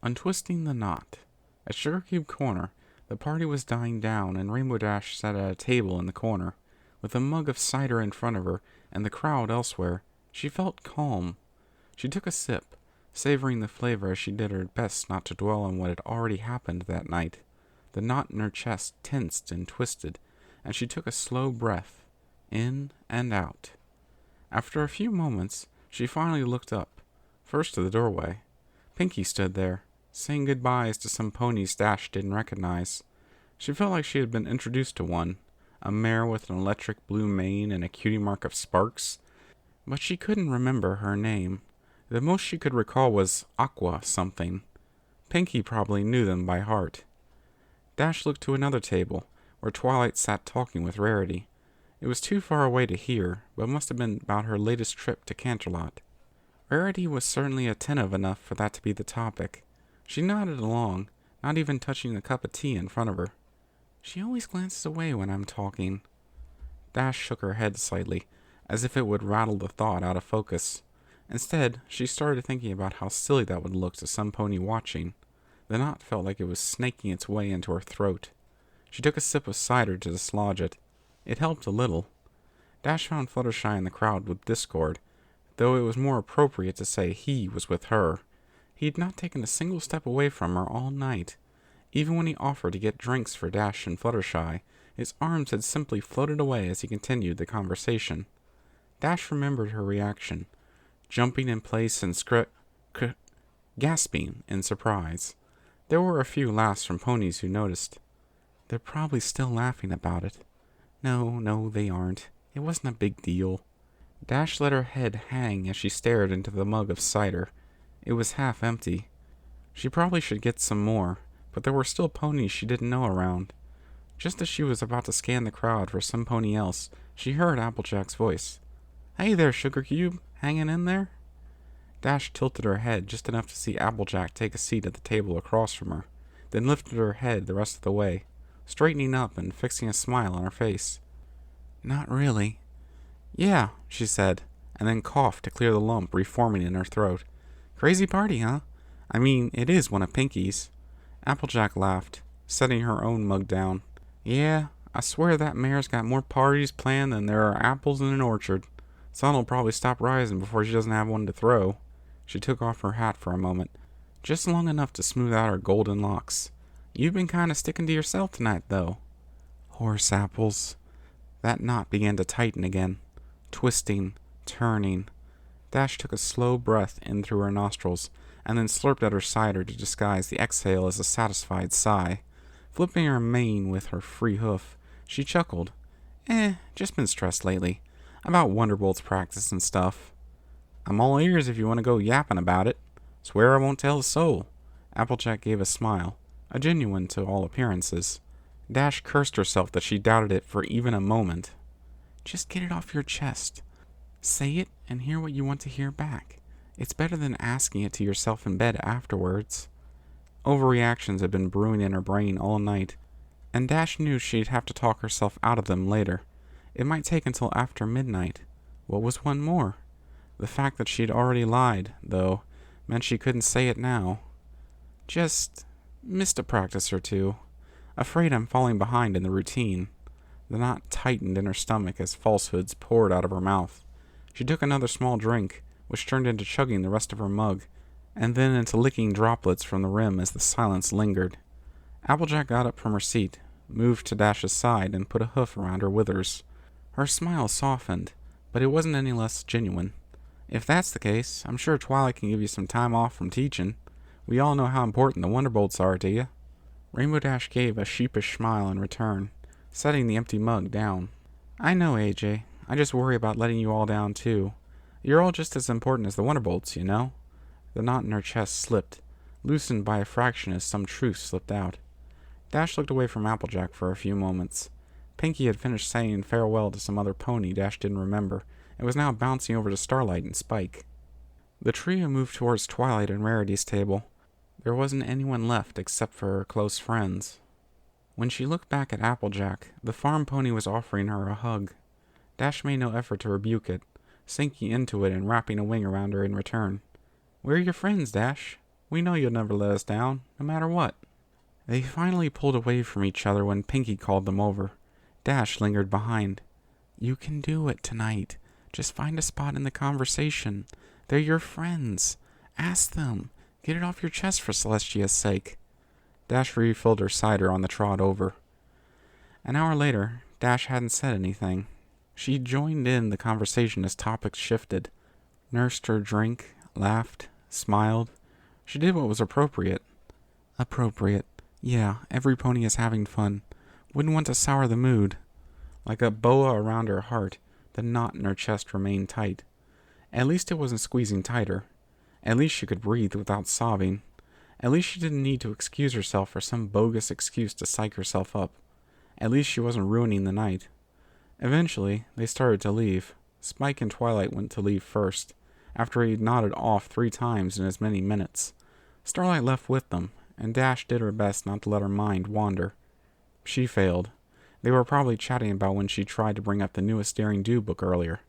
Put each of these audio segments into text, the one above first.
Untwisting the knot. At Sugar Cube Corner, the party was dying down, and Rainbow Dash sat at a table in the corner. With a mug of cider in front of her, and the crowd elsewhere, she felt calm. She took a sip, savoring the flavor as she did her best not to dwell on what had already happened that night. The knot in her chest tensed and twisted, and she took a slow breath, in and out. After a few moments, she finally looked up, first to the doorway. Pinkie stood there, saying goodbyes to some ponies Dash didn't recognize. She felt like she had been introduced to one, a mare with an electric blue mane and a cutie mark of sparks, but she couldn't remember her name. The most she could recall was Aqua something. Pinkie probably knew them by heart. Dash looked to another table, where Twilight sat talking with Rarity. It was too far away to hear, but must have been about her latest trip to Canterlot. Rarity was certainly attentive enough for that to be the topic. She nodded along, not even touching the cup of tea in front of her. She always glances away when I'm talking. Dash shook her head slightly, as if it would rattle the thought out of focus. Instead, she started thinking about how silly that would look to some pony watching. The knot felt like it was snaking its way into her throat. She took a sip of cider to dislodge it. It helped a little. Dash found Fluttershy in the crowd with discord, though it was more appropriate to say he was with her. He had not taken a single step away from her all night. Even when he offered to get drinks for Dash and Fluttershy, his arms had simply floated away as he continued the conversation. Dash remembered her reaction, jumping in place and gasping in surprise. There were a few laughs from ponies who noticed. They're probably still laughing about it. No, they aren't. It wasn't a big deal. Dash let her head hang as she stared into the mug of cider. It was half empty. She probably should get some more, but there were still ponies she didn't know around. Just as she was about to scan the crowd for some pony else, she heard Applejack's voice. "Hey there, Sugar Cube. Hanging in there?" Dash tilted her head just enough to see Applejack take a seat at the table across from her, then lifted her head the rest of the way, straightening up and fixing a smile on her face. "Not really." "Yeah," she said, and then coughed to clear the lump reforming in her throat. "Crazy party, huh? I mean, it is one of Pinkie's." Applejack laughed, setting her own mug down. "Yeah, I swear that mare's got more parties planned than there are apples in an orchard. Sun'll probably stop rising before she doesn't have one to throw." She took off her hat for a moment, just long enough to smooth out her golden locks. "You've been kind of sticking to yourself tonight, though." Horse apples. That knot began to tighten again, twisting, turning. Dash took a slow breath in through her nostrils, and then slurped at her cider to disguise the exhale as a satisfied sigh. Flipping her mane with her free hoof, she chuckled. Just been stressed lately. About Wonderbolt's practice and stuff. I'm all ears if you want to go yapping about it. Swear I won't tell a soul." Applejack gave a smile, a genuine to all appearances. Dash cursed herself that she doubted it for even a moment. "Just get it off your chest. Say it and hear what you want to hear back. It's better than asking it to yourself in bed afterwards." Overreactions had been brewing in her brain all night, and Dash knew she'd have to talk herself out of them later. It might take until after midnight. What was one more? The fact that she'd already lied, though, meant she couldn't say it now. "Just missed a practice or two. Afraid I'm falling behind in the routine." The knot tightened in her stomach as falsehoods poured out of her mouth. She took another small drink, which turned into chugging the rest of her mug, and then into licking droplets from the rim as the silence lingered. Applejack got up from her seat, moved to Dash's side, and put a hoof around her withers. Her smile softened, but it wasn't any less genuine. "If that's the case, I'm sure Twilight can give you some time off from teaching. We all know how important the Wonderbolts are to you." Rainbow Dash gave a sheepish smile in return, setting the empty mug down. "I know, AJ. I just worry about letting you all down, too. You're all just as important as the Wonderbolts, you know." The knot in her chest slipped, loosened by a fraction as some truth slipped out. Dash looked away from Applejack for a few moments. Pinkie had finished saying farewell to some other pony Dash didn't remember, and was now bouncing over to Starlight and Spike. The trio moved towards Twilight and Rarity's table. There wasn't anyone left except for her close friends. When she looked back at Applejack, the farm pony was offering her a hug. Dash made no effort to rebuke it, sinking into it and wrapping a wing around her in return. "Where are your friends, Dash?" We know you'll never let us down, no matter what. They finally pulled away from each other when Pinkie called them over. Dash lingered behind. You can do it tonight. Just find a spot in the conversation. They're your friends. Ask them. Get it off your chest for Celestia's sake. Dash refilled her cider on the trot over. An hour later, Dash hadn't said anything. She joined in the conversation as topics shifted, nursed her drink, laughed, smiled. She did what was appropriate. Appropriate. Yeah, every pony is having fun. Wouldn't want to sour the mood. Like a boa around her heart, the knot in her chest remained tight. At least it wasn't squeezing tighter. At least she could breathe without sobbing. At least she didn't need to excuse herself for some bogus excuse to psych herself up. At least she wasn't ruining the night. Eventually, they started to leave. Spike and Twilight went to leave first, after he'd nodded off 3 times in as many minutes. Starlight left with them, and Dash did her best not to let her mind wander. She failed. They were probably chatting about when she tried to bring up the newest Daring Do book earlier.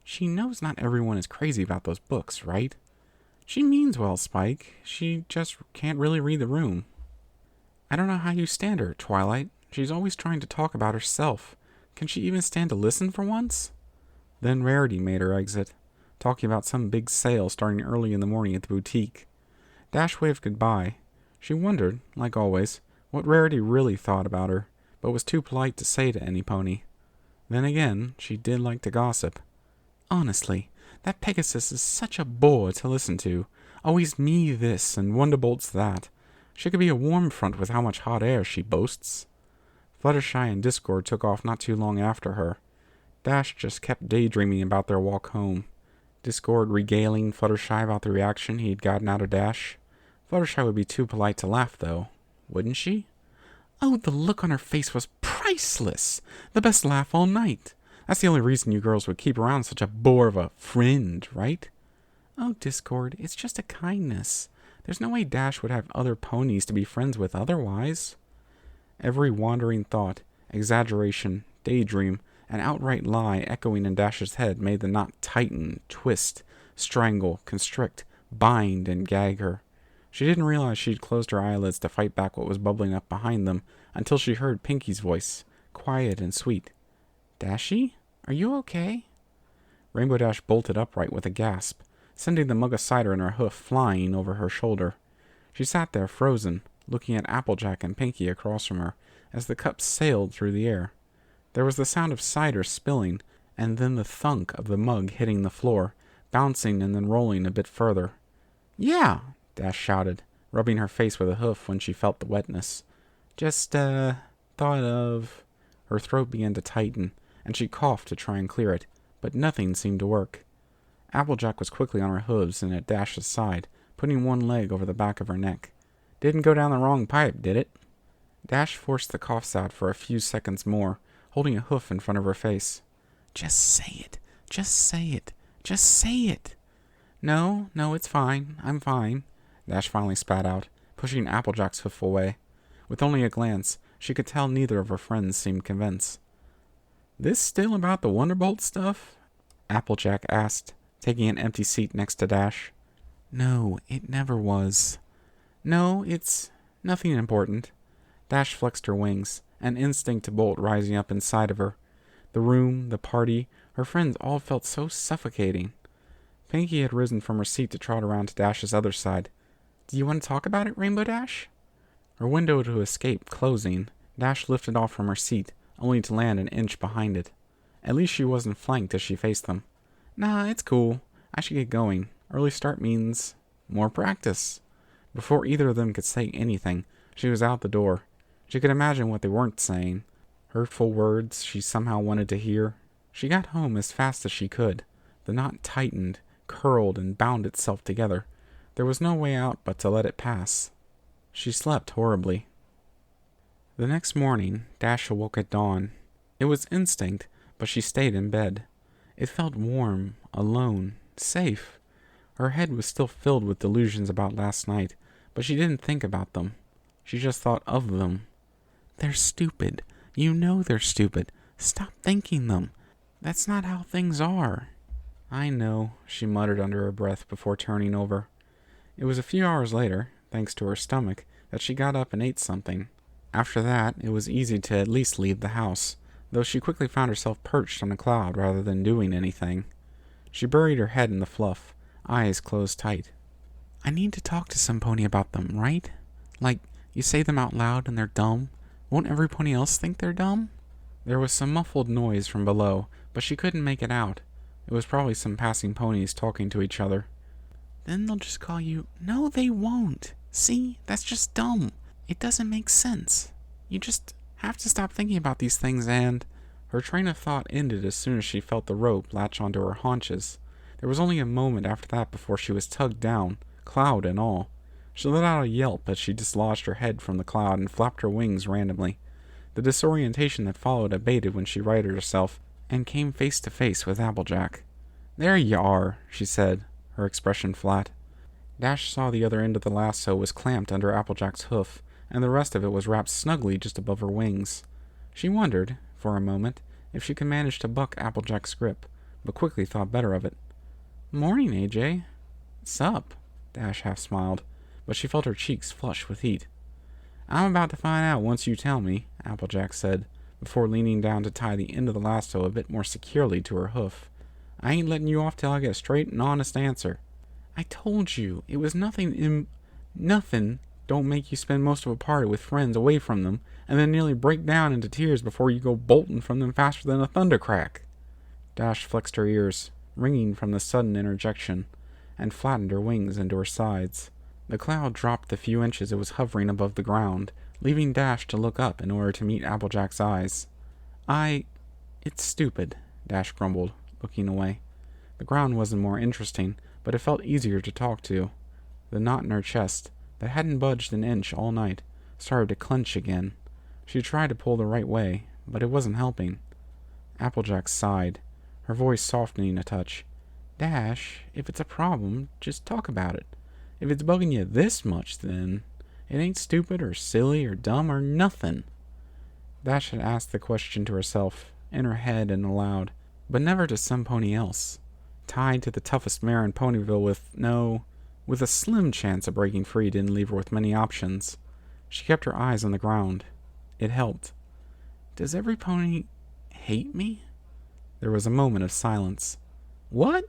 She knows not everyone is crazy about those books, right? She means well, Spike. She just can't really read the room. I don't know how you stand her, Twilight. She's always trying to talk about herself. Can she even stand to listen for once? Then Rarity made her exit, talking about some big sale starting early in the morning at the boutique. Dash waved goodbye. She wondered, like always, what Rarity really thought about her, but was too polite to say to any pony. Then again, she did like to gossip. Honestly, that Pegasus is such a bore to listen to. Always me this and Wonderbolt's that. She could be a warm front with how much hot air she boasts. Fluttershy and Discord took off not too long after her. Dash just kept daydreaming about their walk home. Discord regaling Fluttershy about the reaction he'd gotten out of Dash. Fluttershy would be too polite to laugh, though. Wouldn't she? Oh, the look on her face was priceless! The best laugh all night. That's the only reason you girls would keep around such a bore of a friend, right? Oh, Discord, it's just a kindness. There's no way Dash would have other ponies to be friends with otherwise. Every wandering thought, exaggeration, daydream, and outright lie echoing in Dash's head made the knot tighten, twist, strangle, constrict, bind, and gag her. She didn't realize she'd closed her eyelids to fight back what was bubbling up behind them until she heard Pinkie's voice, quiet and sweet. Dashy? Are you okay? Rainbow Dash bolted upright with a gasp, sending the mug of cider in her hoof flying over her shoulder. She sat there frozen, looking at Applejack and Pinkie across from her as the cup sailed through the air. There was the sound of cider spilling, and then the thunk of the mug hitting the floor, bouncing and then rolling a bit further. Yeah, Dash shouted, rubbing her face with a hoof when she felt the wetness. Just, thought of... Her throat began to tighten, and she coughed to try and clear it, but nothing seemed to work. Applejack was quickly on her hooves and at Dash's side, putting one leg over the back of her neck. Didn't go down the wrong pipe, did it? Dash forced the coughs out for a few seconds more, holding a hoof in front of her face. Just say it. Just say it. Just say it. No, it's fine. I'm fine, Dash finally spat out, pushing Applejack's hoof away. With only a glance, she could tell neither of her friends seemed convinced. This still about the Wonderbolt stuff? Applejack asked, taking an empty seat next to Dash. No, it never was. No, it's nothing important. Dash flexed her wings, an instinct to bolt rising up inside of her. The room, the party, her friends all felt so suffocating. Pinkie had risen from her seat to trot around to Dash's other side. Do you want to talk about it, Rainbow Dash? Her window to escape closing, Dash lifted off from her seat, only to land an inch behind it. At least she wasn't flanked as she faced them. Nah, it's cool. I should get going. Early start means more practice. Before either of them could say anything, she was out the door. She could imagine what they weren't saying. Hurtful words she somehow wanted to hear. She got home as fast as she could. The knot tightened, curled, and bound itself together. There was no way out but to let it pass. She slept horribly. The next morning, Dash awoke at dawn. It was instinct, but she stayed in bed. It felt warm, alone, safe. Her head was still filled with delusions about last night, but she didn't think about them. She just thought of them. They're stupid. You know they're stupid. Stop thinking them. That's not how things are. I know, she muttered under her breath before turning over. It was a few hours later, thanks to her stomach, that she got up and ate something. After that, it was easy to at least leave the house, though she quickly found herself perched on a cloud rather than doing anything. She buried her head in the fluff, eyes closed tight. I need to talk to some pony about them, right? Like, you say them out loud and they're dumb. Won't every pony else think they're dumb? There was some muffled noise from below, but she couldn't make it out. It was probably some passing ponies talking to each other. Then they'll just call you... No, they won't. See? That's just dumb. It doesn't make sense. You just have to stop thinking about these things and... Her train of thought ended as soon as she felt the rope latch onto her haunches. There was only a moment after that before she was tugged down, cloud and all. She let out a yelp as she dislodged her head from the cloud and flapped her wings randomly. The disorientation that followed abated when she righted herself and came face to face with Applejack. There you are, she said, her expression flat. Dash saw the other end of the lasso was clamped under Applejack's hoof, and the rest of it was wrapped snugly just above her wings. She wondered, for a moment, if she could manage to buck Applejack's grip, but quickly thought better of it. Morning, AJ. Sup? Dash half smiled, but she felt her cheeks flush with heat. I'm about to find out once you tell me, Applejack said, before leaning down to tie the end of the lasso a bit more securely to her hoof. I ain't letting you off till I get a straight and honest answer. I told you, it was nothing Nothing don't make you spend most of a party with friends away from them, and then nearly break down into tears before you go bolting from them faster than a thundercrack. Dash flexed her ears, ringing from the sudden interjection, and flattened her wings into her sides. The cloud dropped the few inches it was hovering above the ground, leaving Dash to look up in order to meet Applejack's eyes. It's stupid, Dash grumbled, looking away. The ground wasn't more interesting, but it felt easier to talk to. The knot in her chest, that hadn't budged an inch all night, started to clench again. She tried to pull the right way, but it wasn't helping. Applejack sighed, her voice softening a touch. Dash, if it's a problem, just talk about it. If it's bugging you this much, then it ain't stupid or silly or dumb or nothing. Dash had asked the question to herself, in her head and aloud, but never to some pony else. Tied to the toughest mare in Ponyville with a slim chance of breaking free didn't leave her with many options. She kept her eyes on the ground. It helped. Does every pony hate me? There was a moment of silence. What?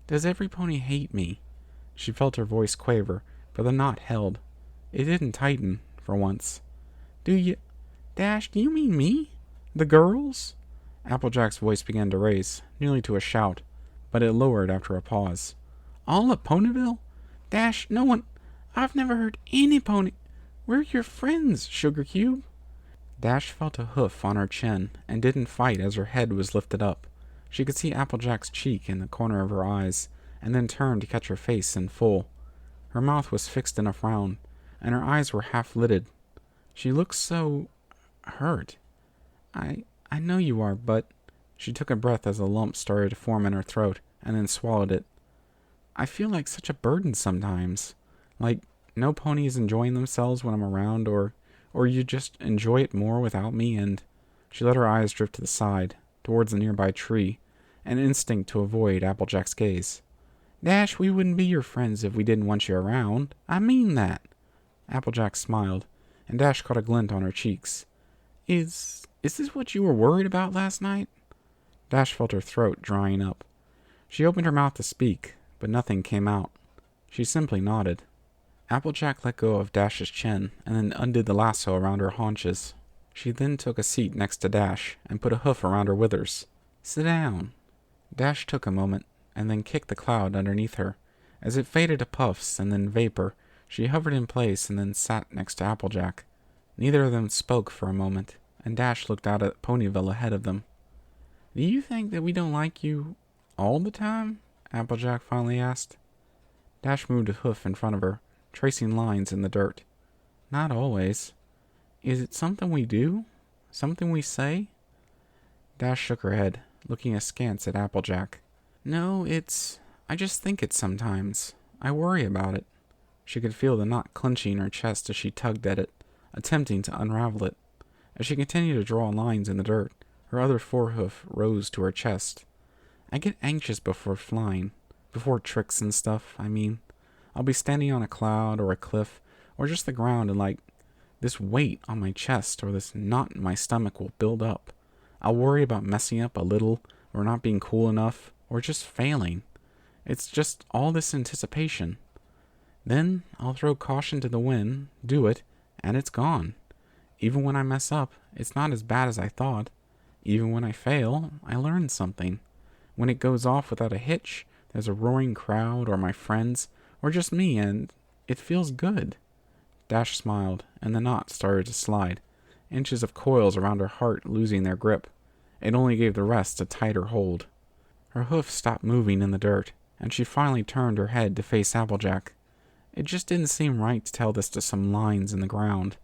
Does every pony hate me? She felt her voice quaver, but the knot held. It didn't tighten, for once. Dash, do you mean me? The girls? Applejack's voice began to raise, nearly to a shout, but it lowered after a pause. All of Ponyville? Dash, no one... I've never heard any pony... We're your friends, Sugar Cube. Dash felt a hoof on her chin, and didn't fight as her head was lifted up. She could see Applejack's cheek in the corner of her eyes, and then turned to catch her face in full. Her mouth was fixed in a frown, and her eyes were half-lidded. She looked so... hurt. I know you are, but... She took a breath as a lump started to form in her throat, and then swallowed it. I feel like such a burden sometimes. Like, no pony is enjoying themselves when I'm around, or you just enjoy it more without me, and... She let her eyes drift to the side, towards a nearby tree, an instinct to avoid Applejack's gaze. Dash, we wouldn't be your friends if we didn't want you around. I mean that. Applejack smiled, and Dash caught a glint on her cheeks. Is this what you were worried about last night? Dash felt her throat drying up. She opened her mouth to speak, but nothing came out. She simply nodded. Applejack let go of Dash's chin, and then undid the lasso around her haunches. She then took a seat next to Dash, and put a hoof around her withers. Sit down. Dash took a moment, and then kicked the cloud underneath her. As it faded to puffs and then vapor, she hovered in place and then sat next to Applejack. Neither of them spoke for a moment, and Dash looked out at Ponyville ahead of them. Do you think that we don't like you all the time? Applejack finally asked. Dash moved a hoof in front of her, tracing lines in the dirt. Not always. Is it something we do? Something we say? Dash shook her head, looking askance at Applejack. No, I just think it sometimes. I worry about it. She could feel the knot clenching in her chest as she tugged at it, attempting to unravel it. As she continued to draw lines in the dirt, her other forehoof rose to her chest. I get anxious before flying. Before tricks and stuff, I mean. I'll be standing on a cloud or a cliff or just the ground, and this weight on my chest or this knot in my stomach will build up. I'll worry about messing up a little or not being cool enough or just failing. It's just all this anticipation. Then I'll throw caution to the wind, do it, and it's gone. Even when I mess up, it's not as bad as I thought. Even when I fail, I learn something. When it goes off without a hitch, there's a roaring crowd or my friends or just me, and it feels good. Dash smiled, and the knot started to slide, inches of coils around her heart losing their grip. It only gave the rest a tighter hold. Her hoof stopped moving in the dirt, and she finally turned her head to face Applejack. It just didn't seem right to tell this to some lines in the ground.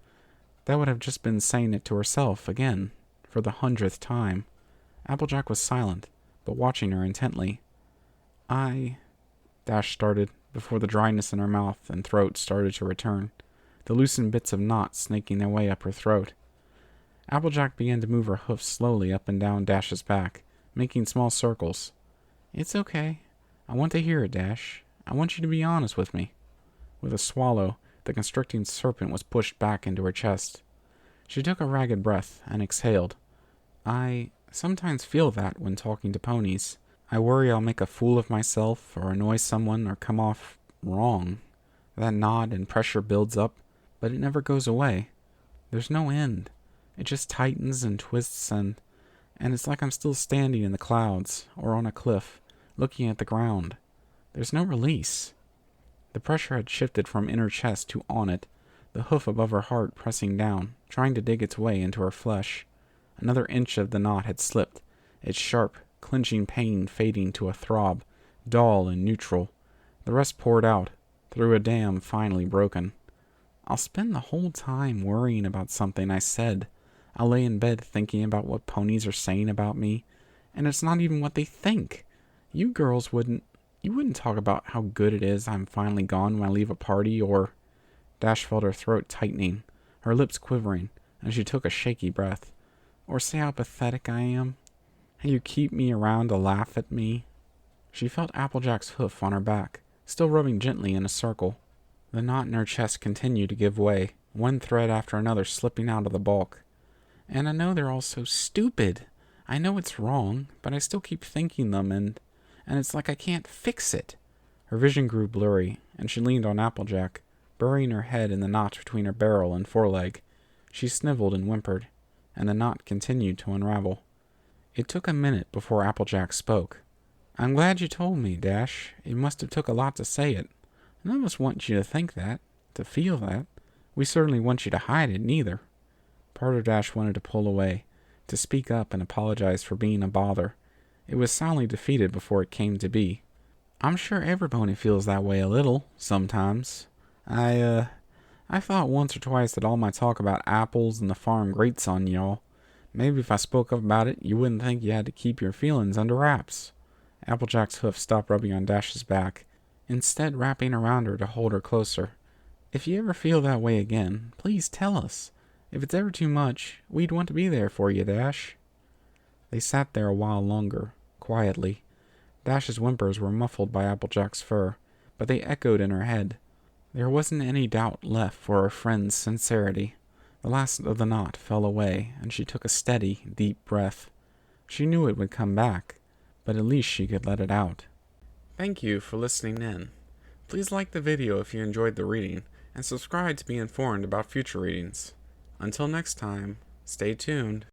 That would have just been saying it to herself again, for the 100th time. Applejack was silent, but watching her intently. Dash started, before the dryness in her mouth and throat started to return, the loosened bits of knot snaking their way up her throat. Applejack began to move her hoofs slowly up and down Dash's back, making small circles. "It's okay. I want to hear it, Dash. I want you to be honest with me." With a swallow, the constricting serpent was pushed back into her chest. She took a ragged breath and exhaled. "I sometimes feel that when talking to ponies. I worry I'll make a fool of myself or annoy someone or come off wrong. That knot and pressure builds up, but it never goes away. There's no end. It just tightens and twists, and it's like I'm still standing in the clouds or on a cliff, looking at the ground. There's no release." The pressure had shifted from in her chest to on it, the hoof above her heart pressing down, trying to dig its way into her flesh. Another inch of the knot had slipped, its sharp, clenching pain fading to a throb, dull and neutral. The rest poured out, through a dam finally broken. "I'll spend the whole time worrying about something I said. I'll lay in bed thinking about what ponies are saying about me, and it's not even what they think. You girls wouldn't talk about how good it is I'm finally gone when I leave a party, or—" Dash felt her throat tightening, her lips quivering, and she took a shaky breath. "Or say how pathetic I am? How you keep me around to laugh at me?" She felt Applejack's hoof on her back, still rubbing gently in a circle. The knot in her chest continued to give way, one thread after another slipping out of the bulk. "And I know they're all so stupid. I know it's wrong, but I still keep thinking them, and it's like I can't fix it." Her vision grew blurry, and she leaned on Applejack, burying her head in the knot between her barrel and foreleg. She sniveled and whimpered, and the knot continued to unravel. It took a minute before Applejack spoke. "I'm glad you told me, Dash. It must have took a lot to say it. None of us want you to think that, to feel that. We certainly want you to hide it, neither." Part of Dash wanted to pull away, to speak up and apologize for being a bother. It was soundly defeated before it came to be. "I'm sure every pony feels that way a little, sometimes. I thought once or twice that all my talk about apples and the farm grates on y'all. Maybe if I spoke up about it, you wouldn't think you had to keep your feelings under wraps." Applejack's hoof stopped rubbing on Dash's back, instead wrapping around her to hold her closer. "If you ever feel that way again, please tell us. If it's ever too much, we'd want to be there for you, Dash." They sat there a while longer, quietly. Dash's whimpers were muffled by Applejack's fur, but they echoed in her head. There wasn't any doubt left for her friend's sincerity. The last of the knot fell away, and she took a steady, deep breath. She knew it would come back, but at least she could let it out. Thank you for listening in. Please like the video if you enjoyed the reading, and subscribe to be informed about future readings. Until next time, stay tuned.